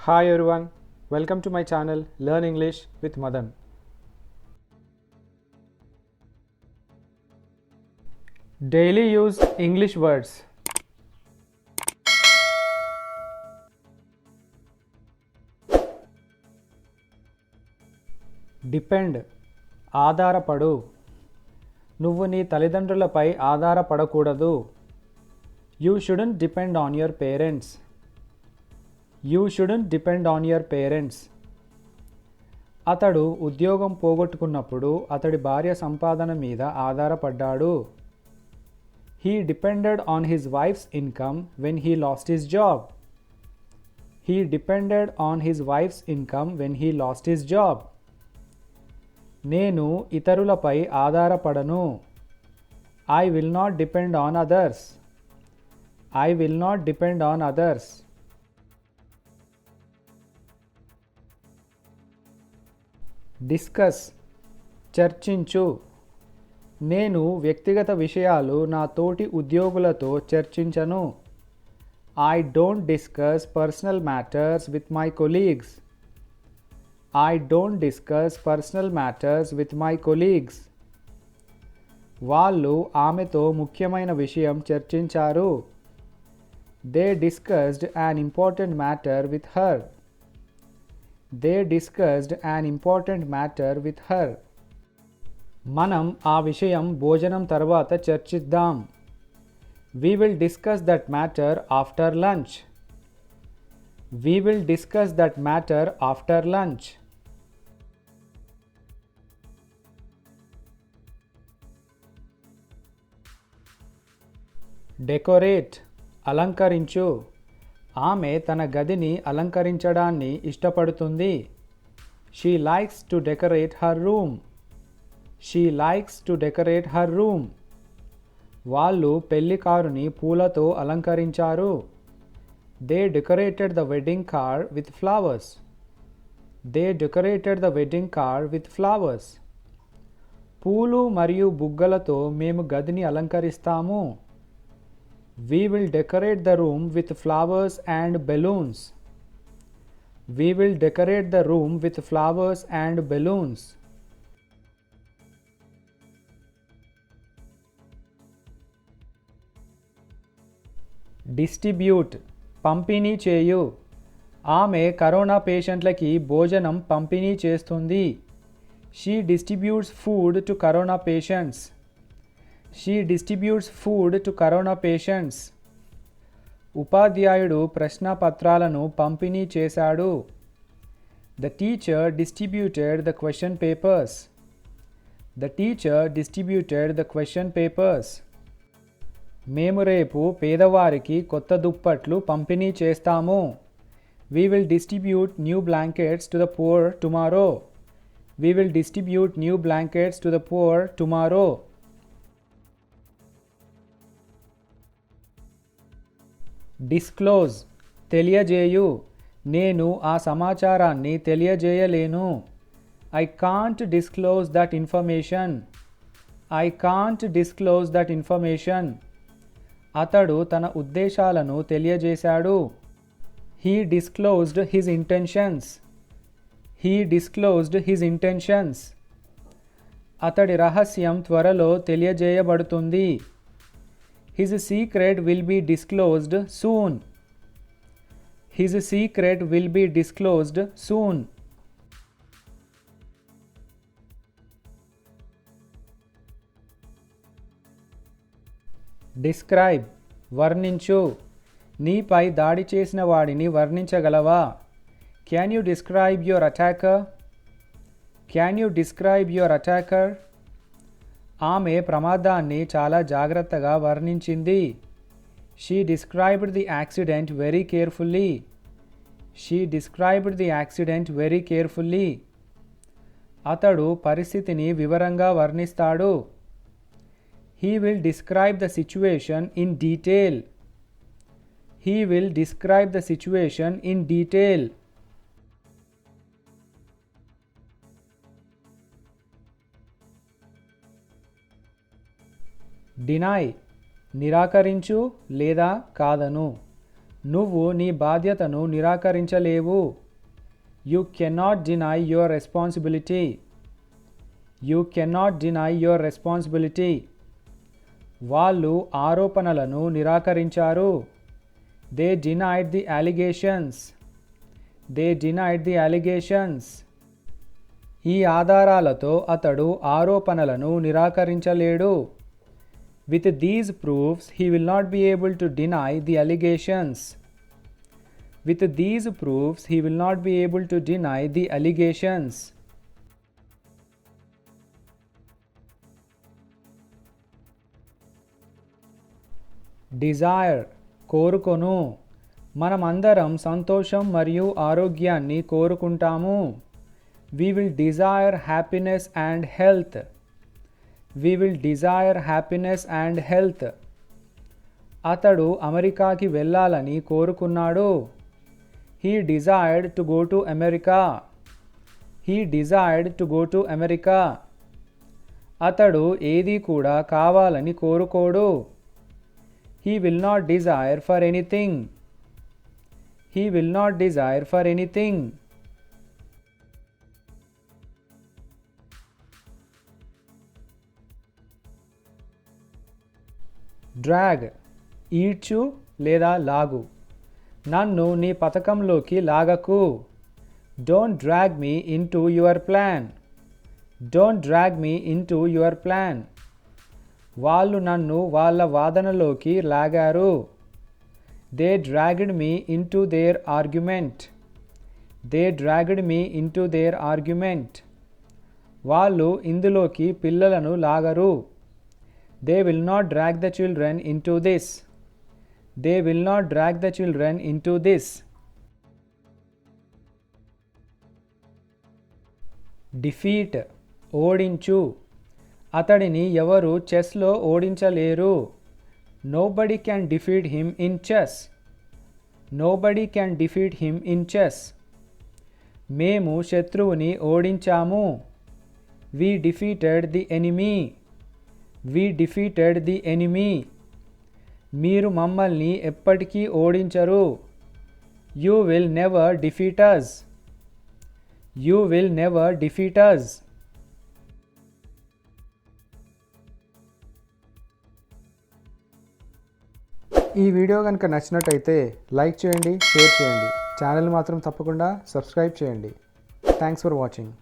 Hi everyone, welcome to my channel Learn English with Madan. Daily use English words. Depend, ఆధారపడు. నువ్వు నీ తల్లిదండ్రులపై ఆధారపడకూడదు. You shouldn't depend on your parents. You shouldn't depend on your parents. అతడు ఉద్యోగం పోగొట్టుకున్నప్పుడు అతడి భార్య సంపాదన మీద ఆధారపడ్డాడు. He depended on his wife's income when he lost his job. He depended on his wife's income when he lost his job. నేను ఇతరులపై ఆధారపడను. I will not depend on others. I will not depend on others. Discuss, చర్చించు. నేను వ్యక్తిగత విషయాలు నా తోటి ఉద్యోగులతో చర్చించను. I don't discuss personal matters with my colleagues. I don't discuss personal matters with my colleagues. వాళ్ళు ఆమెతో ముఖ్యమైన విషయం చర్చించారు. They discussed an important matter with her. They discussed an important matter with her. మనం ఆ విషయం భోజనం తర్వాత చర్చిద్దాం. We will discuss that matter after lunch. We will discuss that matter after lunch. Decorate, అలంకరించు. ఆమె తన గదిని అలంకరించడాన్ని ఇష్టపడుతుంది. She likes to decorate her room. She likes to decorate her room. వాళ్ళు పెళ్లి కారుని పూలతో అలంకరించారు. They decorated the wedding car with flowers. They decorated the wedding car with flowers. పూలు మరియు బుగ్గలతో మేము గదిని అలంకరిస్తాము. We will decorate the room with flowers and balloons. We will decorate the room with flowers and balloons. Distribute, పంపిణీ చేయు. ఆమె corona పేషెంట్లకి భోజనం పంపిణీ చేస్తుంది. She distributes food to corona patients. She distributes food to corona patients. ఉపాధ్యాయుడు ప్రశ్నపత్రాలను పంపిణీ చేశాడు. The teacher distributed the question papers. The teacher distributed the question papers. మేము రేపు పేదవారికి కొత్త దుప్పట్లు పంపిణీ చేస్తాము. We will distribute new blankets to the poor tomorrow. We will distribute new blankets to the poor tomorrow. Disclose, తెలియజేయు. నేను ఆ సమాచారాన్ని తెలియజేయలేను. I can't disclose that information. I can't disclose that information. అతడు తన ఉద్దేశాలను తెలియజేశాడు. He disclosed his intentions. He disclosed his intentions. అతడి రహస్యం త్వరలో తెలియజేయబడుతుంది. His secret will be disclosed soon. His secret will be disclosed soon. Describe, వర్ణించు. నీపై దాడి చేసిన వాడిని వర్ణించగలవా? Can you describe your attacker? Can you describe your attacker? ఆమె ప్రమాదాన్ని చాలా జాగ్రత్తగా వర్ణించింది. She described the accident very carefully. She described the accident very carefully. అతడు పరిస్థితిని వివరంగా వర్ణిస్తాడు. He will describe the situation in detail. He will describe the situation in detail. Deny, నిరాకరించు లేదా కాదను. నువ్వు నీ బాధ్యతను నిరాకరించలేవు. You cannot deny your responsibility. You cannot deny your responsibility. వాళ్ళు ఆరోపణలను నిరాకరించారు. They denied the allegations. They denied the allegations. ఈ ఆధారాలతో అతడు ఆరోపణలను నిరాకరించలేడు. With these proofs, he will not be able to deny the allegations. With these proofs, he will not be able to deny the allegations. Desire, కోరుకొను. మనమందరం సంతోషం మరియు ఆరోగ్యాన్ని కోరుకుంటాము. We will desire happiness and health. We will desire happiness and health. అతడు అమెరికాకి వెళ్ళాలని కోరుకున్నాడు. He desired to go to America. He desired to go to America. అతడు ఏది కూడా కావాలని కోరుకోడు. He will not desire for anything. He will not desire for anything. Drag, ఈడ్చు లేదా లాగు. నన్ను నీ పథకంలోకి లాగకు. Don't drag me into your plan. Don't drag me into your plan. వాళ్ళు నన్ను వాళ్ళ వాదనలోకి లాగారు. They dragged me into their argument. They dragged me into their argument. వాళ్ళు ఇందులోకి పిల్లలను లాగరు. They will not drag the children into this. They will not drag the children into this. Defeat, ఓడించు. అతడిని ఎవరు చెస్లో ఓడించలేరు. Nobody can defeat him in chess. Nobody can defeat him in chess. మేము శత్రువుని ఓడించాము. We defeated the enemy. We defeated the enemy. మీరు మమ్మల్ని ఎప్పటికీ ఓడించరు. You will never defeat us. You will never defeat us. ఈ video కనుక నచ్చినట్టయితే like చేయండి, share చేయండి. ఛానల్ మాత్రం తప్పకుండా సబ్స్క్రైబ్ చేయండి. Thanks for watching.